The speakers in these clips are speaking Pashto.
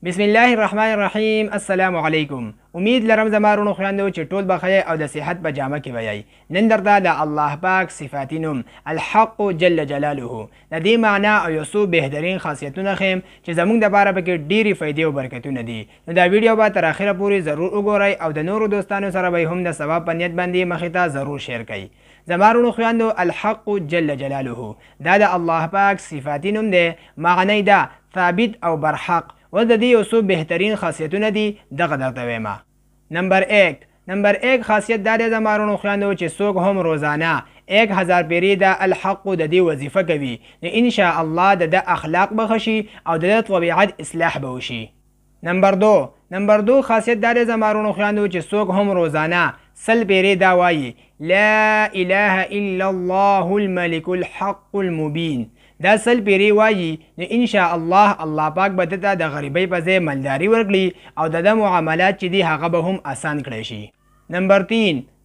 بسم الله الرحمن الرحیم. السلام علیکم. امید لرم زما رونو خویندو چې ټول بخیر او د صحت په جامه کې وایي. نن درته د الله پاک صفاتی نوم الحق جل جلاله د دې معنا او یو څو بهترین خاصیتونه ښیم چې زموږ دپاره پکې ډېرې فایدې او برکتونه دي. نو دا ویډیو به تر اخره پورې ضرور وګورئ او د نورو دوستانو سره به هم د ثواب په نیت باندې مخې ته ضرور شیر کړئ. زما رونو خویندو الحق جل جلاله دا د الله پاک صفاتی نوم دی. معنی دا ثابت او برحق و د دې یو څو بهترین خاصیتونه دي دغه درته وایم. نمبر 1 خاصیت دا دی زما رونو خویندو چې څوک هم روزانه 1000 پیرې د الحق د دې وظیفه کوي نو ان شاء الله د اخلاق به ښه شي او د طبیعت اصلاح به وشي. نمبر 2 خاصیت دا دی زما رونو خویندو چې څوک هم روزانه 100 پیرې دا وایي لا اله الا الله الملك الحق المبین. دا 100 پیرې وایي نو ان شاء الله پاک به دته د غریبۍ په ځای مالداري ورکړي او د معاملات چې دي هغه به هم آسان کړی شي.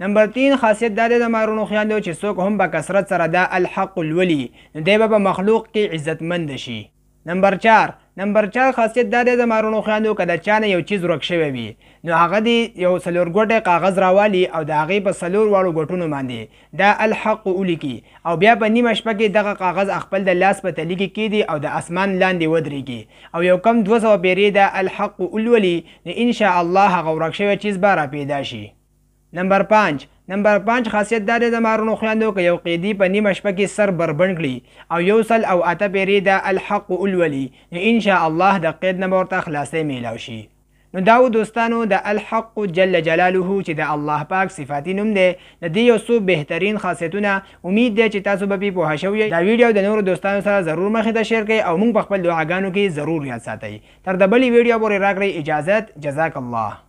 نمبر 3 خاصیت دا دی زما رونو خویندو چې څوک هم په کثرت سره دا الحق لولي نو دی به په مخلوق کې عزتمند شي. نمبر 4 خاصیت دا دی زما رونو خویندو که د چا نه یو چیز ورک شوی وي نو هغه دی یو 4 ګوټی کاغذ راوالي او د هغې په 4 واړو ګوټونو باندې دا الحق ولیکي او بیا په نیمه شپه کې دغه کاغذ خپل د لاس په تلي کې کیږدي او د اسمان لاندې ودرېږي او یو کم 200 پیرې دا الحق ولولي نو ان شاء الله هغه ورک شوی چیز به راپیدا شي. نمبر 5 خاصیت دا دی زما رونو خویندو که یو قیدي په نیمه شپه کې سر بربنډ کړي او 108 پیرې دا الحق ولولي نو ان شاء الله د قید نه به ورته خلاصۍ میلاو شي. نو دا و دوستانو د الحق جل جلاله چې د الله پاک صفاتی نوم دی د دې یو څو بهترین خاصیتونه. امید دی چې تاسو به پې پوهه شوي. دا ویډیو د نورو دوستانو سره ضرور مخې ته شیر کړئ او موږ په خپل دعاګانو کې ضرور یاد ساتئ. تر د بلې ویډیو پورې راکړئ اجازت. جزاک الله.